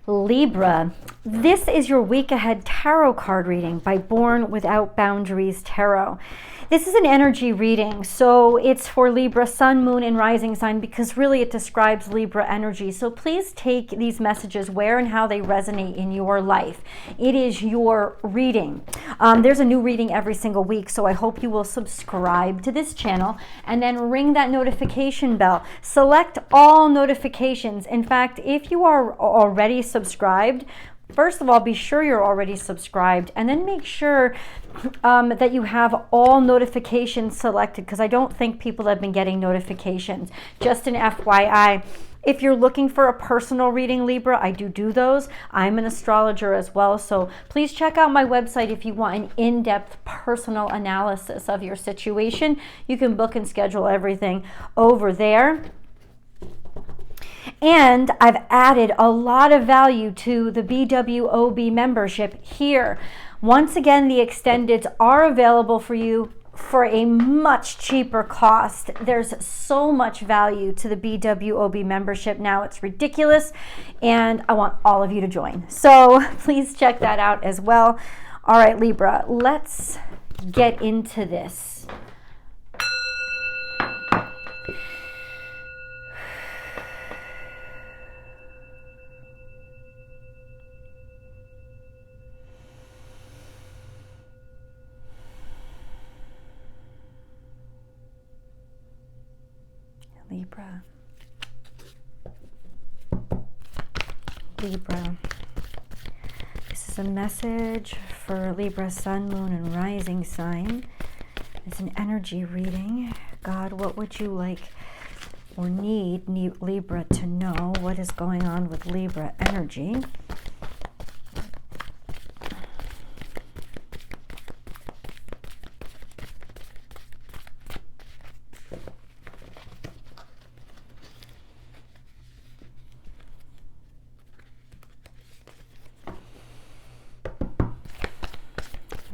Libra, this is your week ahead tarot card reading by Born Without Boundaries Tarot. This is an energy reading, so it's for Libra, sun, moon, and rising sign, because really it describes Libra energy. So please take these messages where and how they resonate in your life. It is your reading. There's a new reading every single week, so I hope you will subscribe to this channel and then ring that notification bell. Select all notifications. In fact, if you are already subscribed, first of all, be sure you're already subscribed, and then make sure that you have all notifications selected, because I don't think people have been getting notifications. Just an FYI, if you're looking for a personal reading, Libra, I do those. I'm an astrologer as well, so please check out my website if you want an in-depth personal analysis of your situation. You can book and schedule everything over there. And I've added a lot of value to the BWOB membership here. Once again, the extendeds are available for you for a much cheaper cost. There's so much value to the BWOB membership now, it's ridiculous, and I want all of you to join. So please check that out as well. All right, Libra, let's get into this. Libra. This is a message for Libra, sun, moon, and rising sign. It's an energy reading. God, what would you like or need Libra to know? What is going on with Libra energy?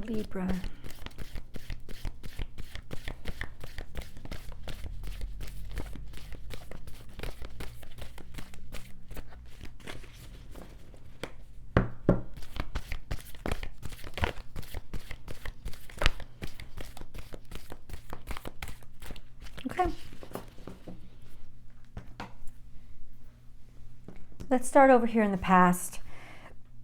Libra. Okay. Let's start over here in the past.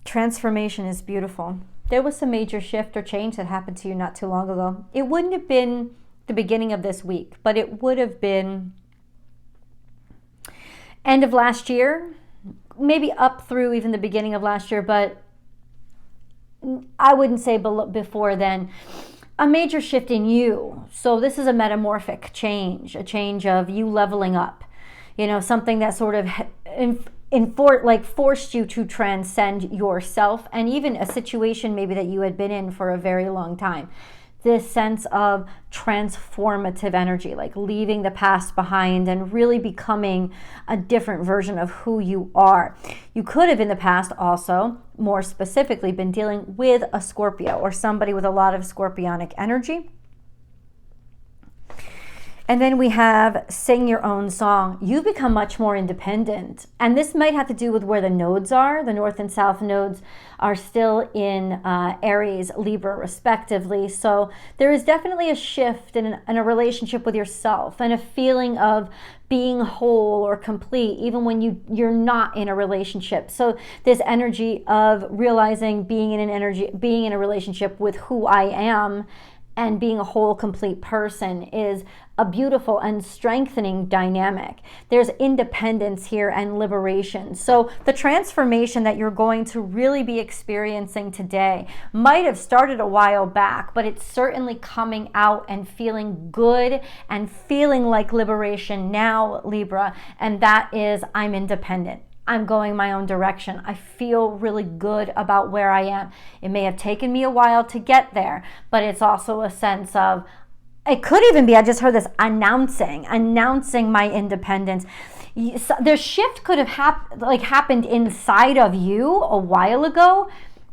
Transformation is beautiful. There was some major shift or change that happened to you not too long ago. It wouldn't have been the beginning of this week, but it would have been end of last year, maybe up through even the beginning of last year, but I wouldn't say before then. A major shift in you. So this is a metamorphic change, a change of you leveling up. You know, something that sort of forced you to transcend yourself, and even a situation maybe that you had been in for a very long time. This sense of transformative energy, like leaving the past behind and really becoming a different version of who you are. You could have in the past also, more specifically, been dealing with a Scorpio or somebody with a lot of scorpionic energy. And then we have sing your own song. You become much more independent. And this might have to do with where the nodes are. The north and south nodes are still in Aries, Libra, respectively. So there is definitely a shift in a relationship with yourself and a feeling of being whole or complete, even when you're not in a relationship. So this energy of realizing being in a relationship with who I am and being a whole, complete person is a beautiful and strengthening dynamic. There's independence here and liberation. So the transformation that you're going to really be experiencing today might have started a while back, but it's certainly coming out and feeling good and feeling like liberation now, Libra, and that is I'm independent. I'm going my own direction. I feel really good about where I am. It may have taken me a while to get there, but it's also a sense of, it could even be, I just heard this, announcing my independence. The shift could have happened inside of you a while ago,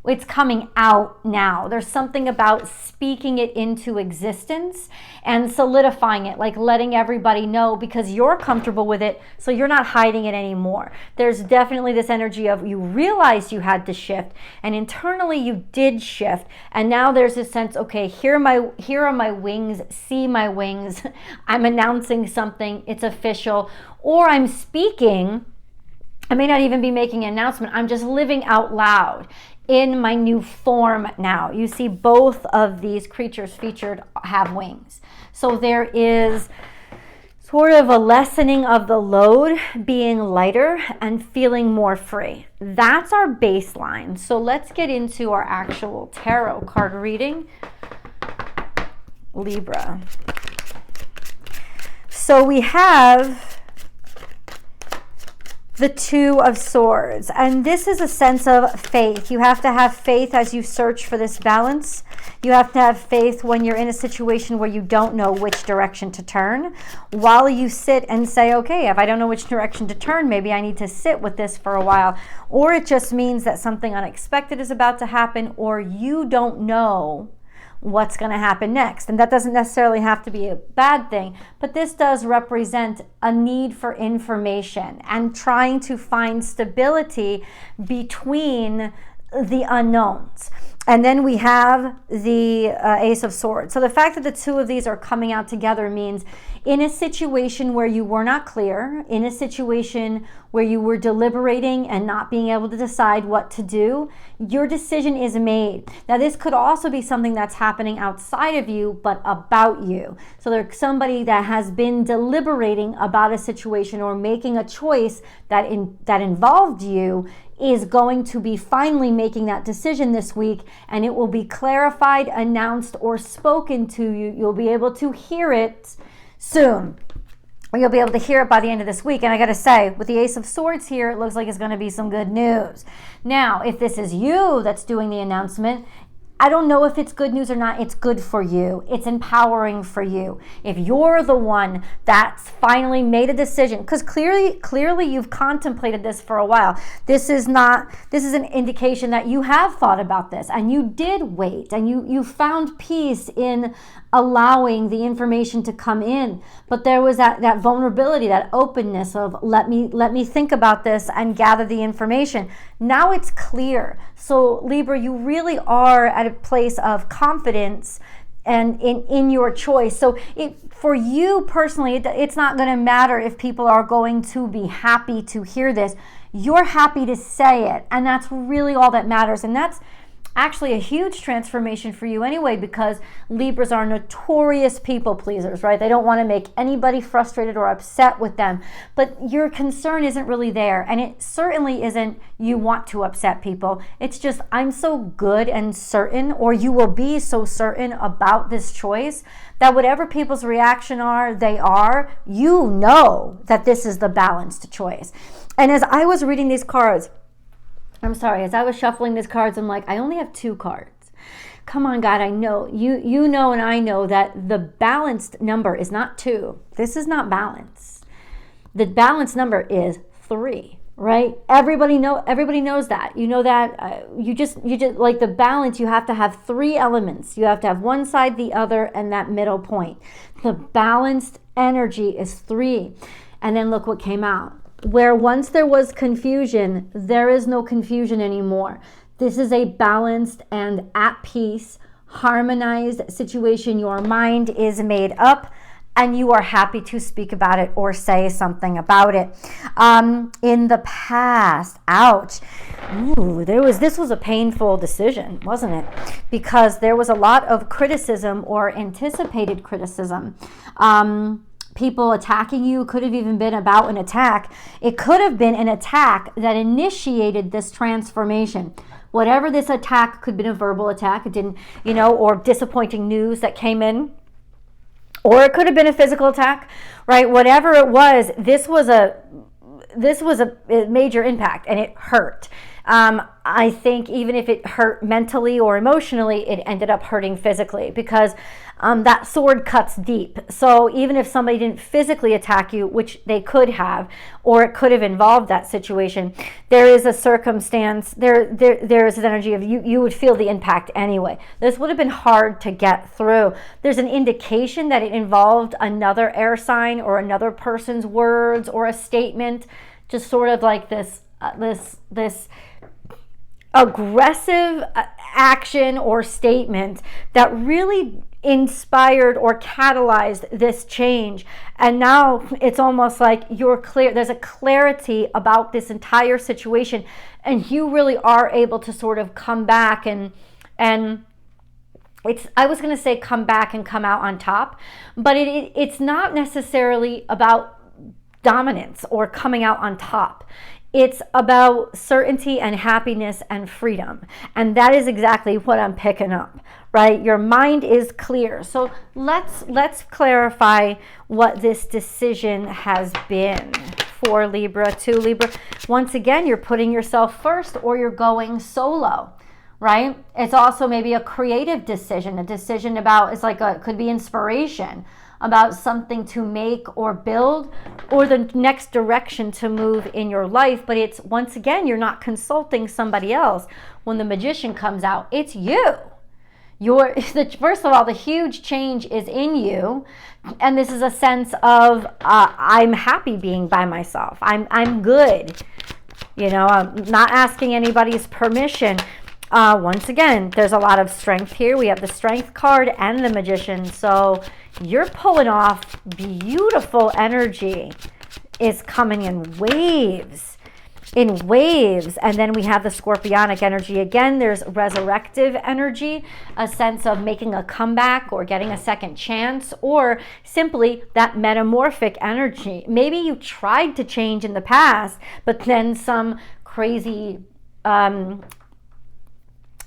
It's coming out now. There's something about speaking it into existence and solidifying it, like letting everybody know, because you're comfortable with it, so you're not hiding it anymore. There's definitely this energy of you realized you had to shift, and internally you did shift, and now there's this sense, okay, here are my wings, see my wings. I'm announcing something, it's official, or I'm speaking. I may not even be making an announcement. I'm just living out loud in my new form now. You see both of these creatures featured have wings. So there is sort of a lessening of the load, being lighter and feeling more free. That's our baseline. So let's get into our actual tarot card reading. Libra. So we have the Two of Swords, and this is a sense of faith. You have to have faith as you search for this balance. You have to have faith when you're in a situation where you don't know which direction to turn, while you sit and say, okay, if I don't know which direction to turn, maybe I need to sit with this for a while. Or it just means that something unexpected is about to happen, or you don't know what's going to happen next. And that doesn't necessarily have to be a bad thing, but this does represent a need for information and trying to find stability between the unknowns. And then we have the Ace of Swords. So the fact that the two of these are coming out together means in a situation where you were not clear, in a situation where you were deliberating and not being able to decide what to do, your decision is made. Now, this could also be something that's happening outside of you, but about you. So there's somebody that has been deliberating about a situation or making a choice that involved you, is going to be finally making that decision this week, and it will be clarified, announced, or spoken to you. You'll be able to hear it soon. Or you'll be able to hear it by the end of this week. And I got to say, with the Ace of Swords here, it looks like it's going to be some good news. Now, if this is you that's doing the announcement, I don't know if it's good news or not. It's good for you. It's empowering for you. If you're the one that's finally made a decision, because clearly you've contemplated this for a while. This is an indication that you have thought about this and you did wait and you found peace in allowing the information to come in. But there was that vulnerability, that openness of let me think about this and gather the information. Now it's clear. So Libra, you really are at a place of confidence and in your choice. So for you personally, it's not going to matter if people are going to be happy to hear this. You're happy to say it, and that's really all that matters. And that's actually a huge transformation for you anyway, because Libras are notorious people pleasers, right? They don't want to make anybody frustrated or upset with them. But your concern isn't really there. And it certainly isn't you want to upset people. It's just, I'm so good and certain, or you will be so certain about this choice that whatever people's reaction are, they are, you know that this is the balanced choice. And as I was reading these cards, as I was shuffling these cards, I'm like, I only have 2 cards. Come on, God, I know. You know and I know that the balanced number is not 2. This is not balance. The balanced number is 3, right? Everybody knows that. You know that. You just like the balance, you have to have 3 elements. You have to have one side, the other, and that middle point. The balanced energy is 3. And then look what came out. Where once there was confusion, there is no confusion anymore. This is a balanced and at peace, harmonized situation. Your mind is made up and you are happy to speak about it or say something about it. In the past, ouch. This was a painful decision, wasn't it? Because there was a lot of criticism or anticipated criticism. People attacking you. Could have even been about an attack. It could have been an attack that initiated this transformation. Whatever this attack, could have been a verbal attack, it didn't, or disappointing news that came in, or it could have been a physical attack, right? Whatever it was, this was a major impact and it hurt. I think even if it hurt mentally or emotionally, it ended up hurting physically, because that sword cuts deep. So even if somebody didn't physically attack you, which they could have, or it could have involved that situation, there is a circumstance, there is an energy of you would feel the impact anyway. This would have been hard to get through. There's an indication that it involved another air sign or another person's words or a statement, just sort of like this aggressive action or statement that really inspired or catalyzed this change. And now it's almost like you're clear, there's a clarity about this entire situation, and you really are able to sort of come back and it's, I was going to say come back and come out on top, but it's not necessarily about dominance or coming out on top. It's about certainty and happiness and freedom. And that is exactly what I'm picking up, right? Your mind is clear. So let's clarify what this decision has been for Libra, to Libra. Once again, you're putting yourself first, or you're going solo, right? It's also maybe a creative decision, a decision about, it's like it could be inspiration about something to make or build, or the next direction to move in your life. But it's, once again, you're not consulting somebody else. When the Magician comes out, it's you. First of all, the huge change is in you, and this is a sense of I'm happy being by myself. I'm good. You know, I'm not asking anybody's permission. Once again, there's a lot of strength here. We have the Strength card and the Magician. So you're pulling off beautiful energy. Is coming in waves. And then we have the Scorpionic energy. Again, there's resurrective energy, a sense of making a comeback or getting a second chance, or simply that metamorphic energy. Maybe you tried to change in the past, but then some crazy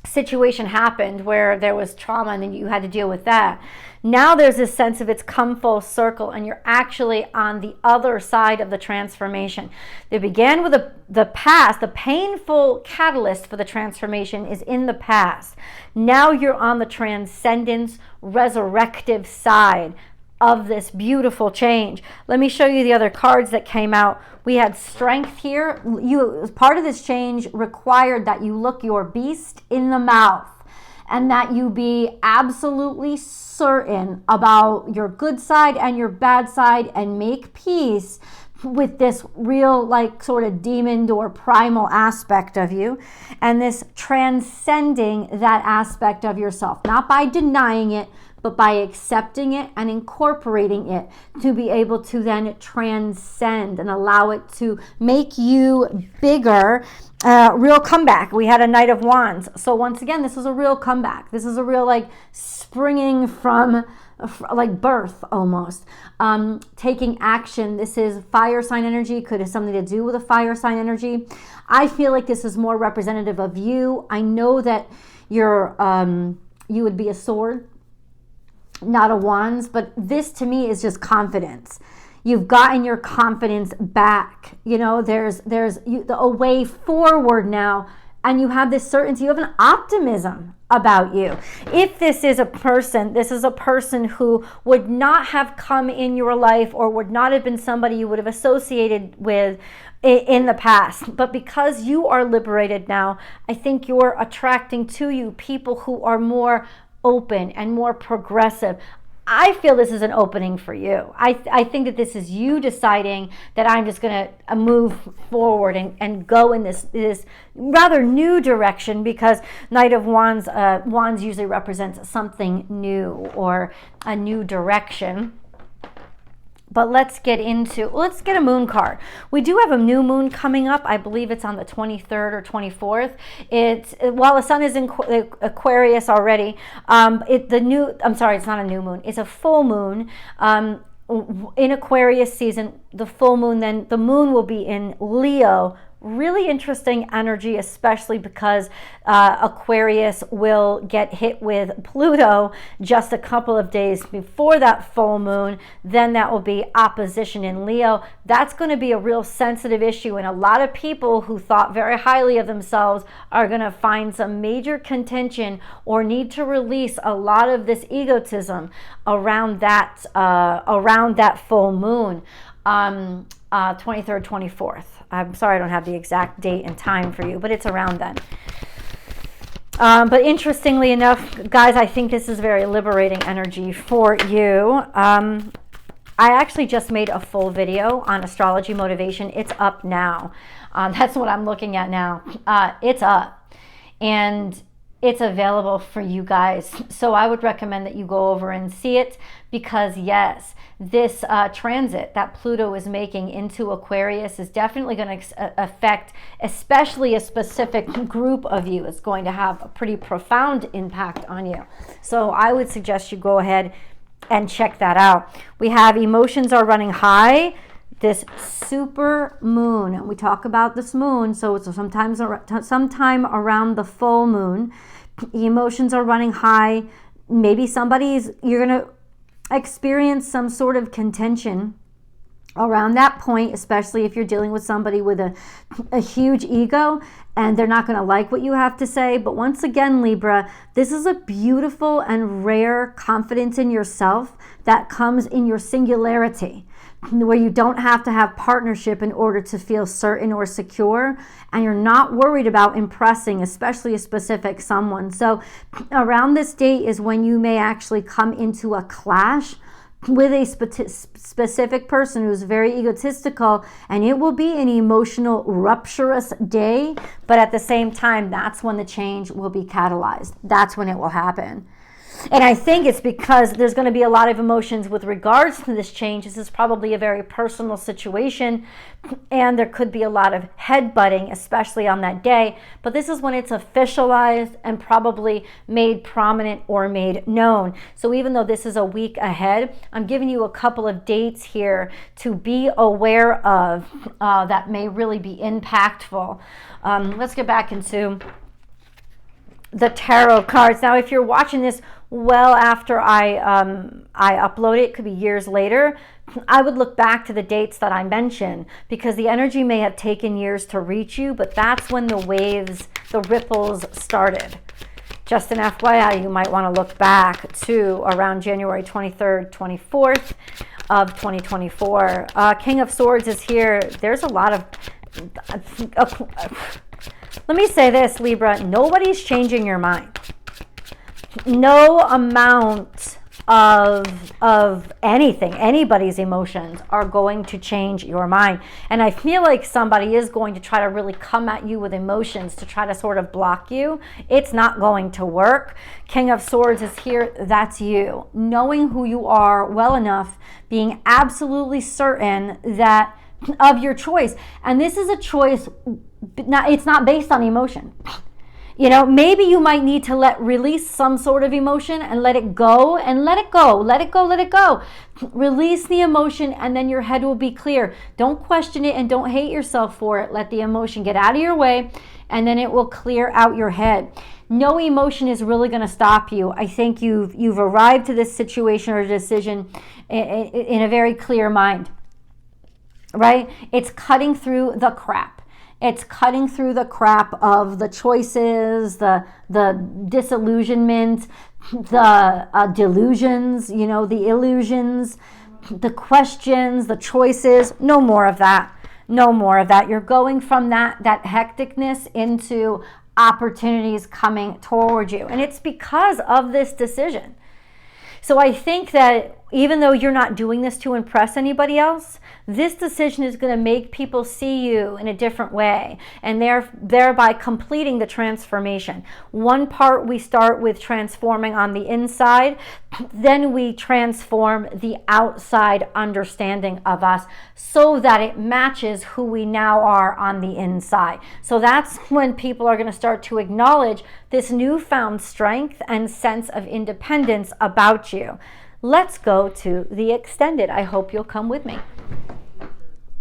situation happened where there was trauma and then you had to deal with that. Now there's this sense of it's come full circle, and you're actually on the other side of the transformation. They began with the past. The painful catalyst for the transformation is in the past. Now you're on the transcendence, resurrective side of this beautiful change. Let me show you the other cards that came out. We had Strength here. Part of this change required that you look your beast in the mouth, and that you be absolutely certain about your good side and your bad side, and make peace with this real, like, sort of demon or primal aspect of you, and this transcending that aspect of yourself, not by denying it, but by accepting it and incorporating it to be able to then transcend and allow it to make you bigger. Real comeback. We had a Knight of Wands. So once again, this is a real comeback. This is a real, like, springing from like birth almost. Taking action. This is fire sign energy. Could have something to do with a fire sign energy. I feel like this is more representative of you. I know that you're you would be a sword, not a wands, but this to me is just confidence. You've gotten your confidence back. You know, there's a way forward now, and you have this certainty. You have an optimism about you. If this is a person who would not have come in your life, or would not have been somebody you would have associated with in the past. But because you are liberated now, I think you're attracting to you people who are more open and more progressive. I feel this is an opening for you. I think that this is you deciding that I'm just going to move forward and go in this rather new direction, because Knight of Wands, Wands usually represents something new or a new direction. But let's get a moon card. We do have a new moon coming up. I believe it's on the 23rd or 24th. While the sun is in Aquarius already, it's not a new moon. It's a full moon. In Aquarius season, the full moon, then the moon will be in Leo Really interesting energy, especially because Aquarius will get hit with Pluto just a couple of days before that full moon. Then that will be opposition in Leo. That's going to be a real sensitive issue, and a lot of people who thought very highly of themselves are going to find some major contention or need to release a lot of this egotism around that full moon. 23rd, 24th. I'm sorry I don't have the exact date and time for you, but it's around then. But interestingly enough, guys, I think this is very liberating energy for you. I actually just made a full video on astrology motivation. It's up now. That's what I'm looking at now. It's up. And it's available for you guys. So I would recommend that you go over and see it, because yes, this transit that Pluto is making into Aquarius is definitely going to affect especially a specific group of you. It's going to have a pretty profound impact on you. So I would suggest you go ahead and check that out. We have emotions are running high. This super moon, we talk about this moon, so it's sometime around the full moon. Emotions are running high. Maybe you're going to experience some sort of contention around that point, especially if you're dealing with somebody with a huge ego and they're not going to like what you have to say. But once again, Libra, this is a beautiful and rare confidence in yourself that comes in your singularity, where you don't have to have partnership in order to feel certain or secure, and you're not worried about impressing, especially a specific someone. So around this date is when you may actually come into a clash with a specific person who's very egotistical, and it will be an emotional rupturous day, but at the same time, that's when the change will be catalyzed. That's when it will happen. And I think it's because there's going to be a lot of emotions with regards to this change. This is probably a very personal situation, and there could be a lot of headbutting, especially on that day. But this is when it's officialized and probably made prominent or made known. So even though this is a week ahead, I'm giving you a couple of dates here to be aware of that may really be impactful. Let's get back into the tarot cards. Now, if you're watching this well after I upload it, could be years later, I would look back to the dates that I mentioned, because the energy may have taken years to reach you, but that's when the waves, the ripples started. Just an FYI, you might want to look back to around January 23rd, 24th of 2024. King of Swords is here. There's a lot of... let me say this, Libra, nobody's changing your mind. No amount of anything, anybody's emotions are going to change your mind. And I feel like somebody is going to try to really come at you with emotions to try to sort of block you. It's not going to work. King of Swords is here. That's you. Knowing who you are well enough, being absolutely certain that of your choice. And this is a choice, it's not based on emotion. You know, maybe you might need to release some sort of emotion and let it go, and let it go, let it go, let it go. Release the emotion, and then your head will be clear. Don't question it and don't hate yourself for it. Let the emotion get out of your way, and then it will clear out your head. No emotion is really going to stop you. I think you've arrived to this situation or decision in a very clear mind, right? It's cutting through the crap. It's cutting through the crap of the choices, the disillusionment, the delusions, you know, the illusions, the questions, the choices. No more of that. No more of that. You're going from that hecticness into opportunities coming toward you. And it's because of this decision. So I think that even though you're not doing this to impress anybody else, this decision is going to make people see you in a different way, and thereby completing the transformation. One part, we start with transforming on the inside, then we transform the outside understanding of us so that it matches who we now are on the inside. So that's when people are going to start to acknowledge this newfound strength and sense of independence about you. Let's go to the extended. I hope you'll come with me.